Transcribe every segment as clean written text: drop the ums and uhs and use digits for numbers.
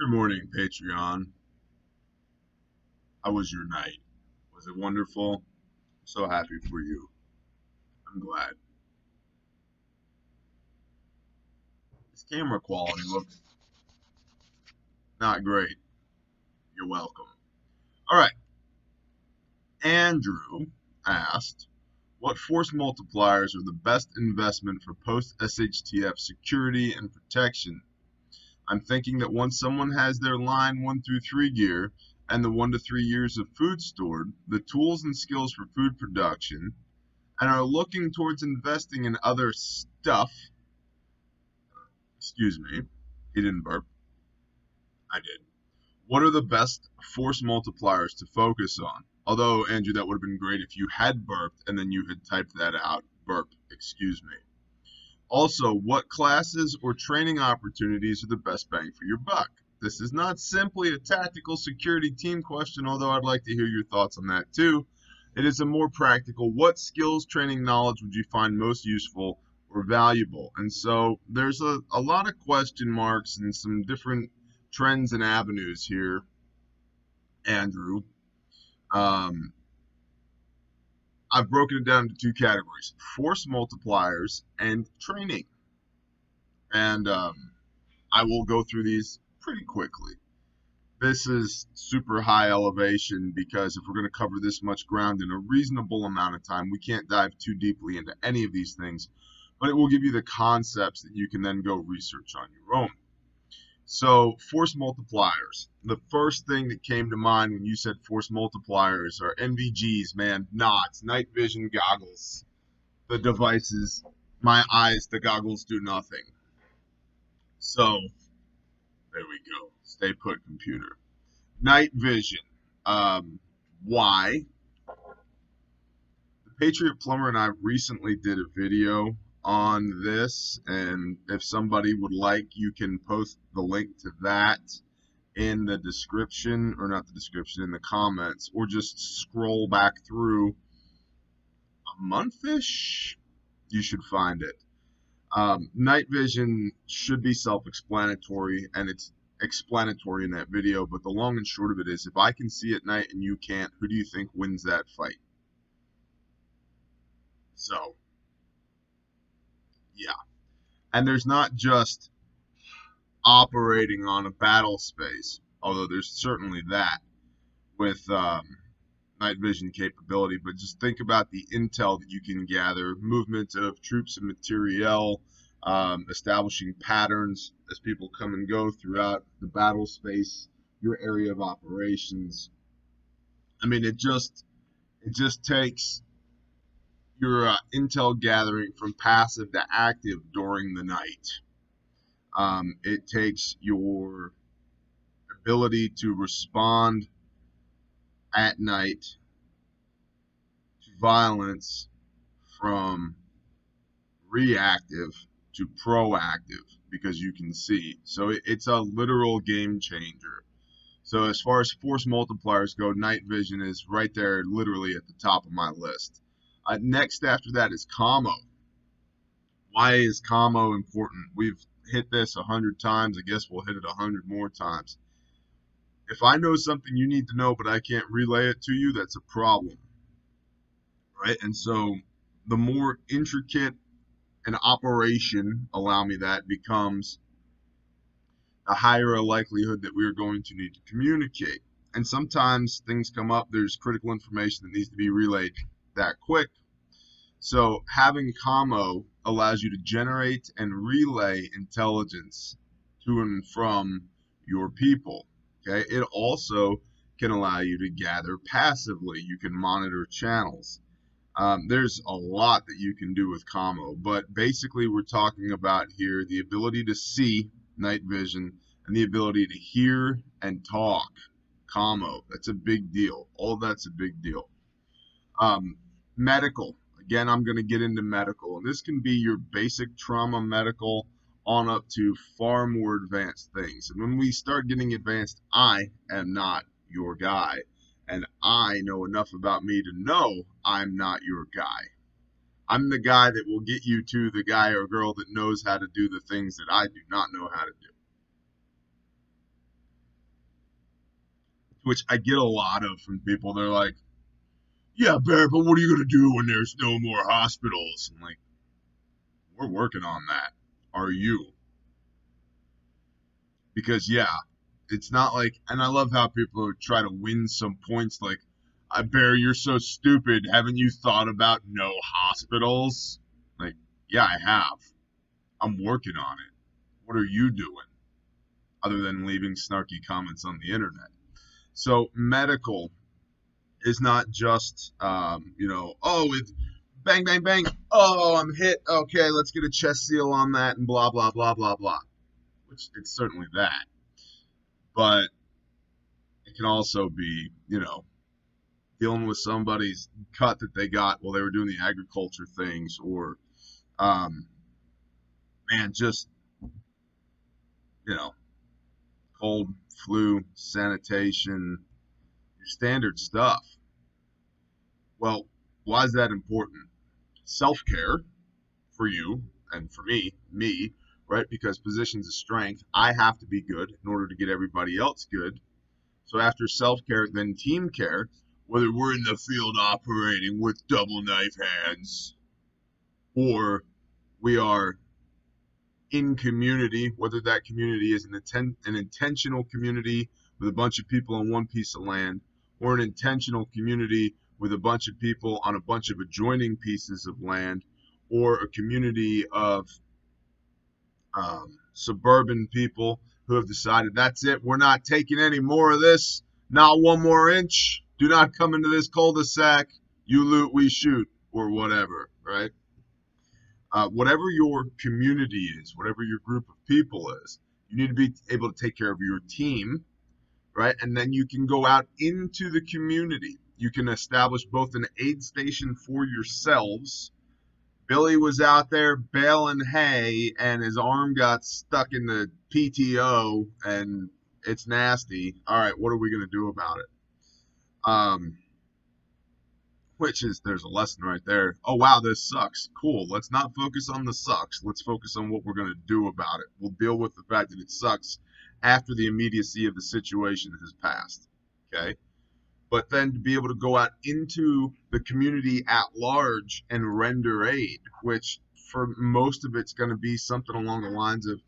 Good morning, Patreon. How was your night? Was it wonderful? I'm so happy for you. I'm glad. This camera quality looks not great. You're welcome. All right. Andrew asked, what force multipliers are the best investment for post-SHTF security and protection? I'm thinking that once someone has their line 1 through 3 gear and the 1 to 3 years of food stored, the tools and skills for food production, and are looking towards investing in other stuff. Excuse me, he didn't burp. I did. What are the best force multipliers to focus on? Although, Andrew, that would have been great if you had burped and then you had typed that out. Burp, excuse me. Also, what classes or training opportunities are the best bang for your buck? This is not simply a tactical security team question, although I'd like to hear your thoughts on that too. It is a more practical, what skills, training, knowledge would you find most useful or valuable? And so there's a lot of question marks and some different trends and avenues here, Andrew. I've broken it down into 2 categories: force multipliers and training. And I will go through these pretty quickly. This is super high elevation because if we're going to cover this much ground in a reasonable amount of time, we can't dive too deeply into any of these things, but it will give you the concepts that you can then go research on your own. So, force multipliers. The first thing that came to mind when you said force multipliers are NVGs, man, NOTs, night vision goggles. The devices, my eyes, the goggles do nothing. So, there we go. Stay put, computer. Night vision. Why? The Patriot Plumber and I recently did a video on this, and if somebody would like, you can post the link to that in the description, or not the description, in the comments, or just scroll back through a month-ish. You should find it. Night vision should be self-explanatory, and it's explanatory in that video, but the long and short of it is, if I can see at night and you can't, who do you think wins that fight? So, yeah. And there's not just operating on a battle space, although there's certainly that with night vision capability, but just think about the intel that you can gather, movement of troops and materiel, establishing patterns as people come and go throughout the battle space, your area of operations. I mean, it just takes your intel gathering from passive to active during the night. It takes your ability to respond at night to violence from reactive to proactive because you can see. So it's a literal game changer. So as far as force multipliers go, night vision is right there, literally at the top of my list. Next after that is commo. Why is commo important? We've hit this 100 times. I guess we'll hit it 100 more times. If I know something you need to know, but I can't relay it to you, that's a problem, right? And so the more intricate an operation, allow me that, becomes, the higher a likelihood that we are going to need to communicate. And sometimes things come up, there's critical information that needs to be relayed that quick. So having commo allows you to generate and relay intelligence to and from your people. Okay, it also can allow you to gather passively. You can monitor channels. There's a lot that you can do with commo, but basically we're talking about here the ability to see, night vision, and the ability to hear and talk, commo. That's a big deal. All that's a big deal. Medical. Again, I'm going to get into medical, and this can be your basic trauma medical on up to far more advanced things. And when we start getting advanced, I am not your guy. And I know enough about me to know I'm not your guy. I'm the guy that will get you to the guy or girl that knows how to do the things that I do not know how to do. which I get a lot of from people. They're like, yeah, Bear, but what are you going to do when there's no more hospitals? I'm like, we're working on that. Are you? Because, yeah, it's not like, and I love how people try to win some points like, Bear, you're so stupid. Haven't you thought about no hospitals? Like, yeah, I have. I'm working on it. What are you doing other than leaving snarky comments on the internet? So, medical is not just, oh, it's bang, bang, bang. Oh, I'm hit. Okay, let's get a chest seal on that and blah, blah, blah, blah, blah. Which it's certainly that. But it can also be, dealing with somebody's cut that they got while they were doing the agriculture things, or, um, man, just, you know, cold, flu, sanitation, your standard stuff. Well, why is that important? Self-care for you and for me, right? Because positions of strength, I have to be good in order to get everybody else good. So after self-care, then team care, whether we're in the field operating with double knife hands or we are in community, whether that community is an intentional community with a bunch of people on one piece of land, or an intentional community with a bunch of people on a bunch of adjoining pieces of land, or a community of suburban people who have decided that's it, we're not taking any more of this, not one more inch, do not come into this cul-de-sac, you loot, we shoot, or whatever, right? Whatever your community is, whatever your group of people is, you need to be able to take care of your team, right? And then you can go out into the community. You can establish both an aid station for yourselves. Billy was out there baling hay and his arm got stuck in the PTO and it's nasty. All right, what are we going to do about it? Which is, there's a lesson right there. Oh, wow, this sucks. Cool. Let's not focus on the sucks. Let's focus on what we're going to do about it. We'll deal with the fact that it sucks after the immediacy of the situation has passed. Okay? But then to be able to go out into the community at large and render aid, which for most of it's going to be something along the lines of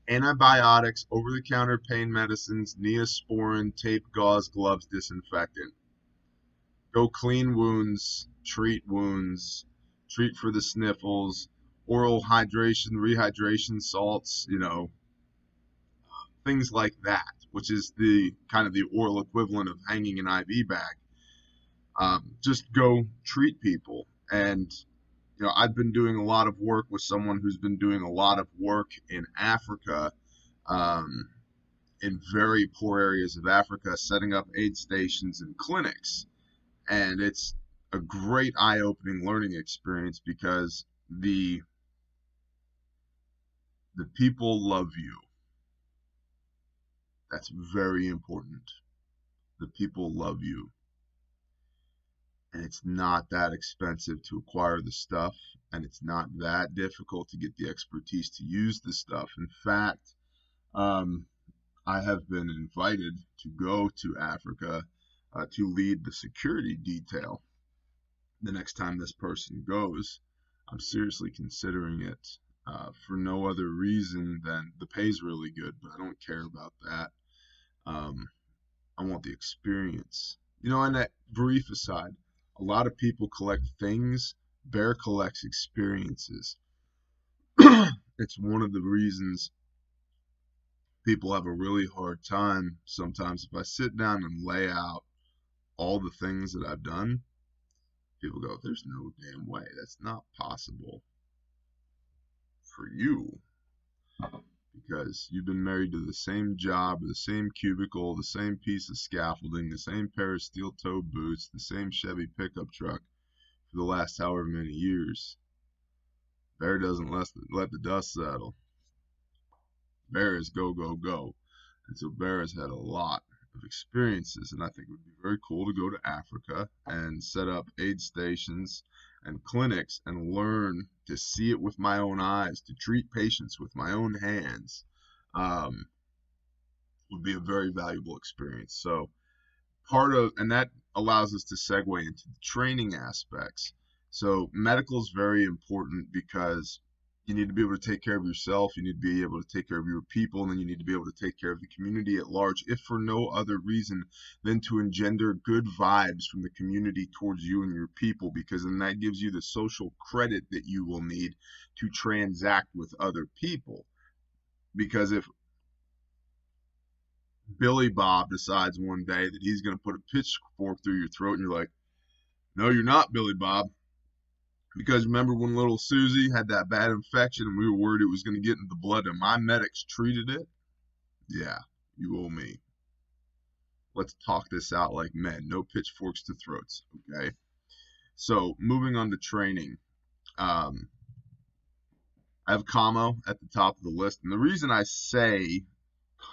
antibiotics, over-the-counter pain medicines, neosporin, tape, gauze, gloves, disinfectant. Go clean wounds, treat for the sniffles, oral hydration, rehydration salts, things like that, which is the kind of the oral equivalent of hanging an IV bag. Just go treat people. And, I've been doing a lot of work with someone who's been doing a lot of work in Africa, in very poor areas of Africa, setting up aid stations and clinics. And it's a great eye-opening learning experience because the people love you. That's very important. The people love you. And it's not that expensive to acquire the stuff, and it's not that difficult to get the expertise to use the stuff. In fact, I have been invited to go to Africa to lead the security detail. The next time this person goes, I'm seriously considering it for no other reason than the pay's really good, but I don't care about that. I want the experience. And that brief aside, a lot of people collect things. Bear collects experiences. It's one of the reasons people have a really hard time sometimes. If I sit down and lay out all the things that I've done, people go, there's no damn way. That's not possible for you. Because you've been married to the same job, the same cubicle, the same piece of scaffolding, the same pair of steel-toed boots, the same Chevy pickup truck for the last however many years. Bear doesn't let the dust settle. Bear is go, go, go. And so Bear has had a lot of experiences, and I think it would be very cool to go to Africa and set up aid stations and clinics and learn to see it with my own eyes, to treat patients with my own hands, would be a very valuable experience. So and that allows us to segue into the training aspects. So medical is very important because you need to be able to take care of yourself, you need to be able to take care of your people, and then you need to be able to take care of the community at large, if for no other reason than to engender good vibes from the community towards you and your people, because then that gives you the social credit that you will need to transact with other people. Because if Billy Bob decides one day that he's going to put a pitchfork through your throat, and you're like, no, you're not, Billy Bob. Because remember when little Susie had that bad infection and we were worried it was going to get into the blood and my medics treated it? Yeah, you owe me. Let's talk this out like men. No pitchforks to throats, okay? So moving on to training. I have commo at the top of the list. And the reason I say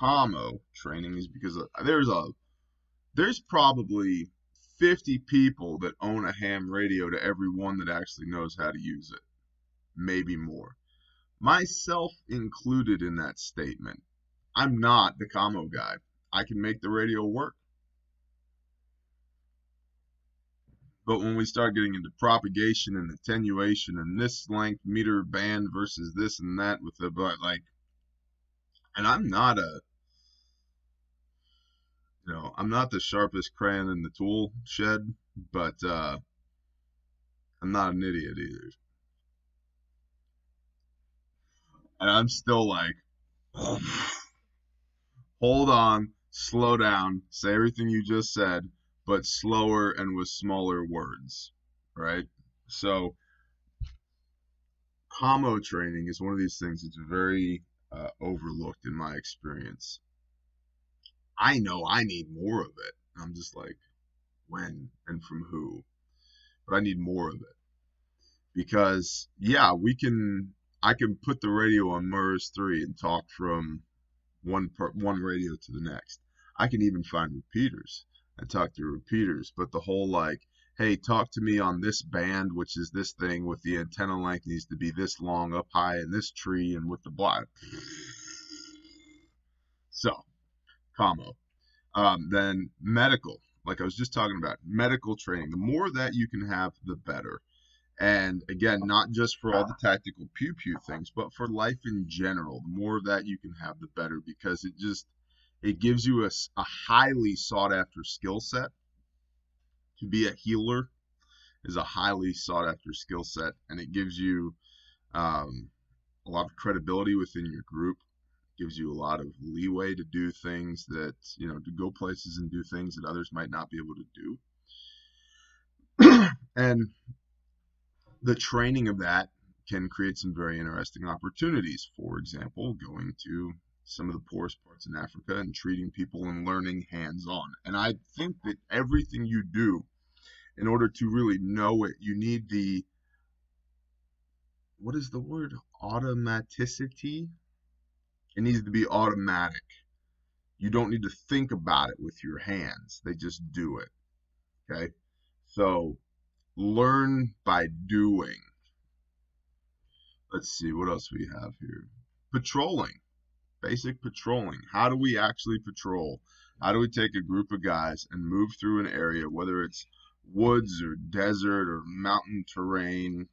commo training is because there's probably 50 people that own a ham radio to every one that actually knows how to use it. Maybe more. Myself included in that statement. I'm not the commo guy. I can make the radio work. But when we start getting into propagation and attenuation and this length meter band versus this and that with the, but like, and I'm not I'm not the sharpest crayon in the tool shed, but I'm not an idiot either. And I'm still like, hold on, slow down, say everything you just said, but slower and with smaller words, right? So, commo training is one of these things that's very overlooked in my experience. I know I need more of it. I'm just like, when and from who? But I need more of it. Because, yeah, I can put the radio on MERS 3 and talk from one radio to the next. I can even find repeaters and talk to repeaters, but the whole like, hey, talk to me on this band, which is this thing with the antenna length needs to be this long up high in this tree and with the block. So, commo. Then medical, like I was just talking about, medical training. The more that you can have, the better. And again, not just for all the tactical pew pew things, but for life in general. The more that you can have, the better, because it gives you a highly sought after skill set. To be a healer is a highly sought after skill set, and it gives you a lot of credibility within your group. It gives you a lot of leeway to do things that, to go places and do things that others might not be able to do. And the training of that can create some very interesting opportunities. For example, going to some of the poorest parts in Africa and treating people and learning hands-on. And I think that everything you do, in order to really know it, you need what is the word? Automaticity? It needs to be automatic. You don't need to think about it with your hands. They just do it. Okay? So learn by doing. Let's see what else we have here. Patrolling. Basic patrolling. How do we actually patrol? How do we take a group of guys and move through an area, whether it's woods or desert or mountain terrain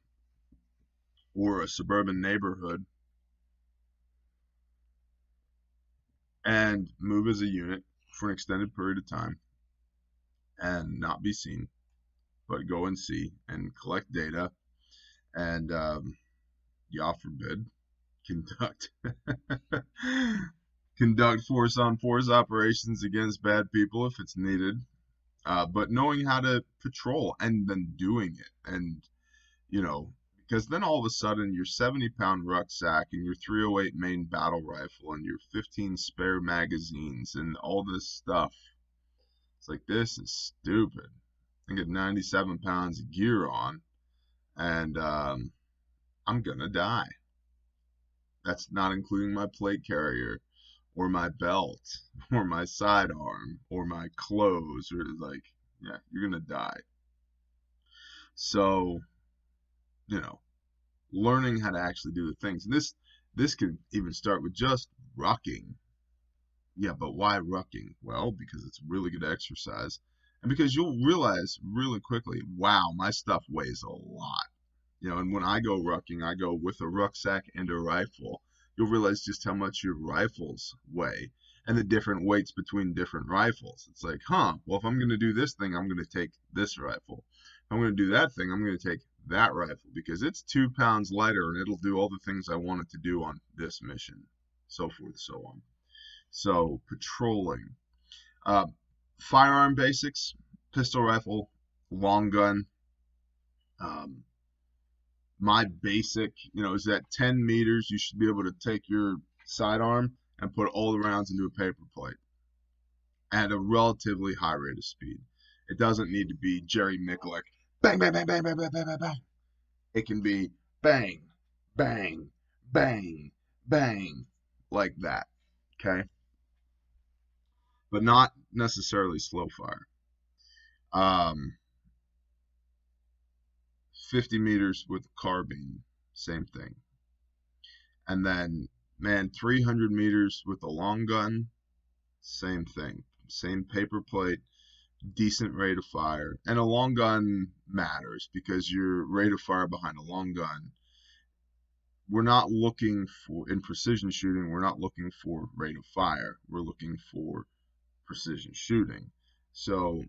or a suburban neighborhood, and move as a unit for an extended period of time and not be seen, but go and see and collect data and, Yah forbid, conduct force on force operations against bad people if it's needed. But knowing how to patrol and then doing it, and because then all of a sudden your 70-pound rucksack and your 308 main battle rifle and your 15 spare magazines and all this stuff, it's like, this is stupid. I get 97 pounds of gear on, and I'm gonna die. That's not including my plate carrier or my belt or my sidearm or my clothes, or like, yeah, you're gonna die. So, learning how to actually do the things. And this can even start with just rucking. Yeah, but why rucking? Well, because it's really good exercise. And because you'll realize really quickly, wow, my stuff weighs a lot. And when I go rucking, I go with a rucksack and a rifle. You'll realize just how much your rifles weigh and the different weights between different rifles. It's like, well, if I'm going to do this thing, I'm going to take this rifle. If I'm going to do that thing, I'm going to take that rifle because it's 2 pounds lighter and it'll do all the things I want it to do on this mission, so forth, so on. So, patrolling. Uh, Firearm basics, pistol, rifle, long gun. My basic, is that 10 meters, you should be able to take your sidearm and put all the rounds into a paper plate at a relatively high rate of speed. It doesn't need to be Jerry Miculek, bang, bang, bang, bang, bang, bang, bang, bang, bang. It can be bang, bang, bang, bang, like that, okay? But not necessarily slow fire. 50 meters with carbine, same thing. And then, man, 300 meters with a long gun, same thing. Same paper plate, decent rate of fire. And a long gun matters because your rate of fire behind a long gun, we're not looking for, in precision shooting, we're not looking for rate of fire. We're looking for precision shooting. So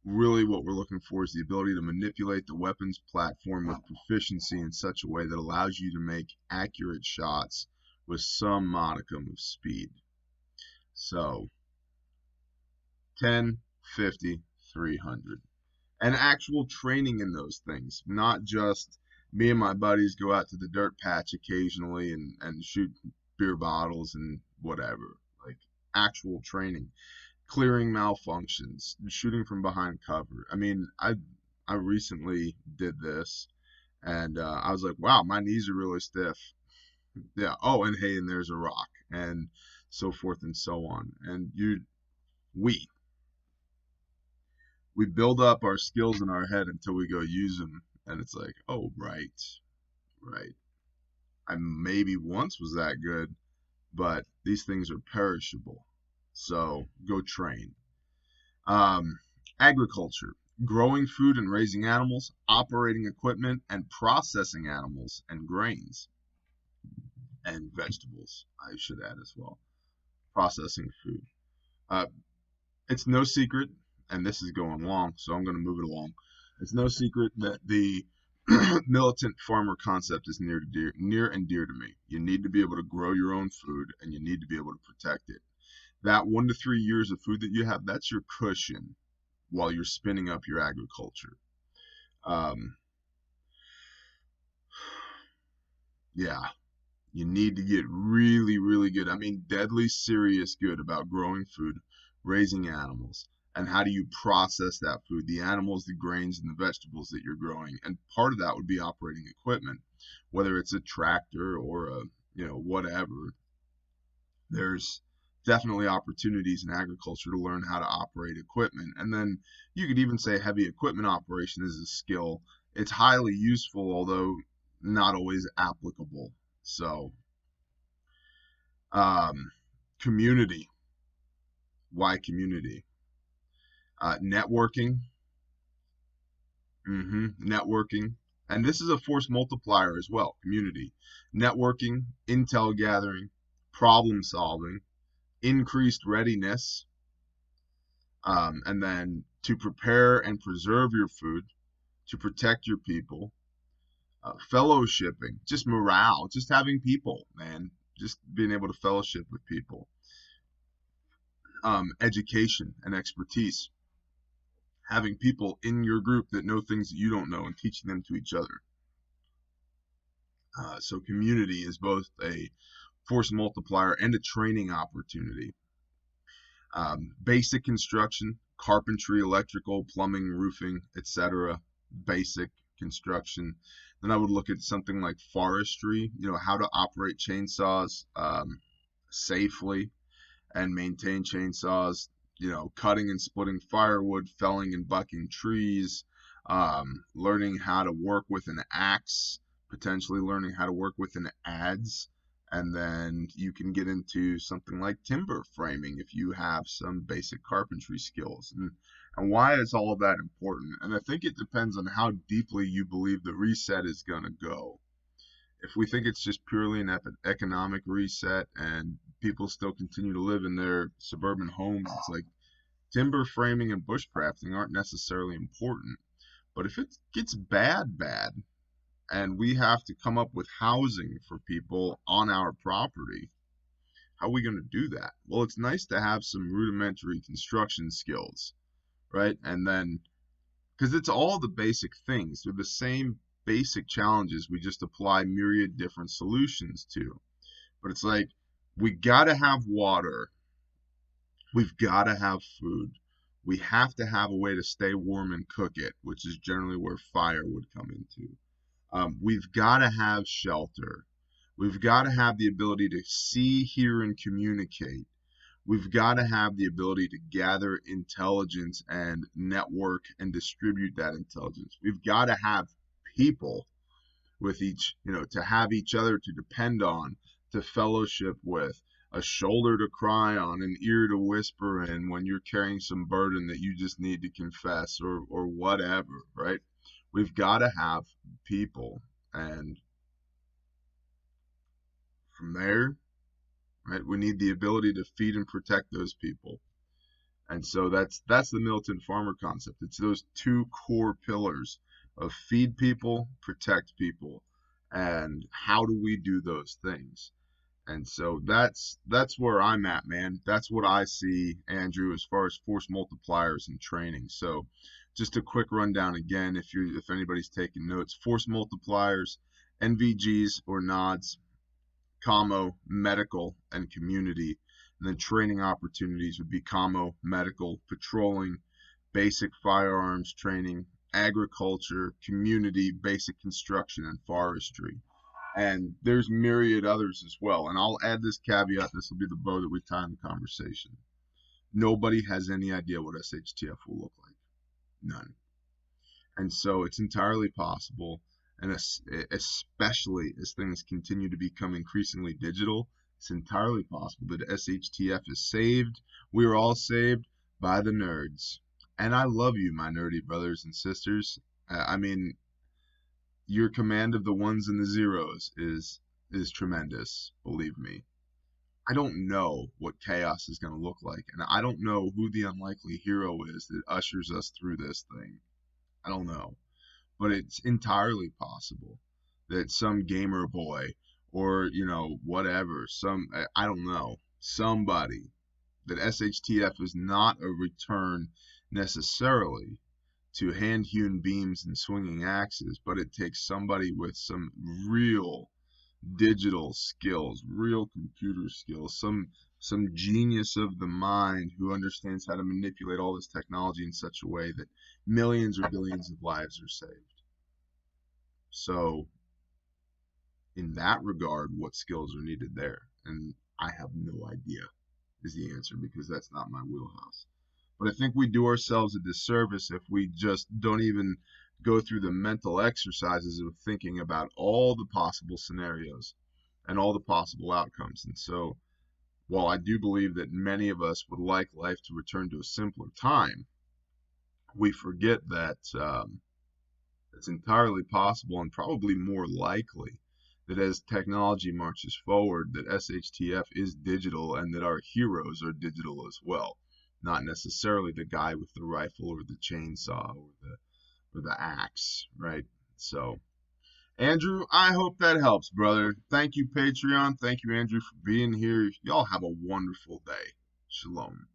really what we're looking for is the ability to manipulate the weapons platform with proficiency in such a way that allows you to make accurate shots with some modicum of speed. So 10, 50, 300. And actual training in those things, not just me and my buddies go out to the dirt patch occasionally and shoot beer bottles and whatever. Like actual training. Clearing malfunctions, shooting from behind cover. I mean, I recently did this, and I was like, wow, my knees are really stiff. Yeah. Oh, and hey, and there's a rock, and so forth and so on. And we build up our skills in our head until we go use them, and it's like, oh, right. I maybe once was that good, but these things are perishable. So go train. Agriculture, growing food and raising animals, operating equipment, and processing animals and grains and vegetables, I should add as well. Processing food. Uh, it's no secret, and this is going long, so I'm going to move it along. It's no secret that the militant farmer concept is near and dear to me. You need to be able to grow your own food, and you need to be able to protect it. That 1 to 3 years of food that you have, that's your cushion while you're spinning up your agriculture. Yeah, you need to get really, really good. I mean, deadly serious good about growing food, raising animals, and how do you process that food, the animals, the grains, and the vegetables that you're growing. And part of that would be operating equipment, whether it's a tractor or a, whatever. There's definitely opportunities in agriculture to learn how to operate equipment. And then you could even say heavy equipment operation is a skill. It's highly useful, although not always applicable. So, community. Why community? Networking. Networking. And this is a force multiplier as well. Community. Networking, intel gathering, problem solving, increased readiness, and then to prepare and preserve your food, to protect your people, fellowshipping, just morale, just having people, man, just being able to fellowship with people, education and expertise, having people in your group that know things that you don't know and teaching them to each other. So community is both a force multiplier and a training opportunity. Basic construction, carpentry, electrical, plumbing, roofing, etc. Basic construction. Then I would look at something like forestry, how to operate chainsaws safely and maintain chainsaws, cutting and splitting firewood, felling and bucking trees, learning how to work with an axe, potentially learning how to work with an adze And then you can get into something like timber framing if you have some basic carpentry skills. And why is all of that important? And I think it depends on how deeply you believe the reset is going to go. If we think it's just purely an economic reset and people still continue to live in their suburban homes, it's like timber framing and bushcrafting aren't necessarily important. But if it gets bad, and we have to come up with housing for people on our property, how are we going to do that? Well, it's nice to have some rudimentary construction skills, right? And then, because it's all the basic things, they're the same basic challenges, we just apply myriad different solutions to. But it's like, we got to have water, we've got to have food, we have to have a way to stay warm and cook it, which is generally where fire would come into. We've got to have shelter. We've got to have the ability to see, hear, and communicate. We've got to have the ability to gather intelligence and network and distribute that intelligence. We've got to have people with each, to have each other to depend on, to fellowship with, a shoulder to cry on, an ear to whisper in when you're carrying some burden that you just need to confess or whatever, right? We've got to have people, and from there, right, we need the ability to feed and protect those people. And so that's the militant farmer concept. It's those two core pillars of feed people, protect people, and how do we do those things? And so that's where I'm at, man. That's what I see, Andrew, as far as force multipliers and training. So just a quick rundown again, if anybody's taking notes: force multipliers, NVGs or nods, commo, medical, and community. And then training opportunities would be commo, medical, patrolling, basic firearms training, agriculture, community, basic construction, and forestry. And there's myriad others as well. And I'll add this caveat, this will be the bow that we tie in the conversation. Nobody has any idea what SHTF will look like. None. And so it's entirely possible, and especially as things continue to become increasingly digital, it's entirely possible that SHTF is saved. We are all saved by the nerds. And I love you, my nerdy brothers and sisters. I mean, your command of the ones and the zeros is tremendous, believe me. I don't know what chaos is going to look like, and I don't know who the unlikely hero is that ushers us through this thing. I don't know, but it's entirely possible that some gamer boy or whatever, I don't know, somebody, that SHTF is not a return necessarily to hand-hewn beams and swinging axes, but it takes somebody with some real digital skills, real computer skills, some genius of the mind who understands how to manipulate all this technology in such a way that millions or billions of lives are saved. So in that regard, what skills are needed there? And I have no idea is the answer, because that's not my wheelhouse. But I think we do ourselves a disservice if we just don't even go through the mental exercises of thinking about all the possible scenarios and all the possible outcomes. And so, while I do believe that many of us would like life to return to a simpler time, we forget that it's entirely possible and probably more likely that as technology marches forward, that SHTF is digital and that our heroes are digital as well. Not necessarily the guy with the rifle or the chainsaw or the axe, right? So, Andrew, I hope that helps, brother. Thank you, Patreon. Thank you, Andrew, for being here. Y'all have a wonderful day. Shalom.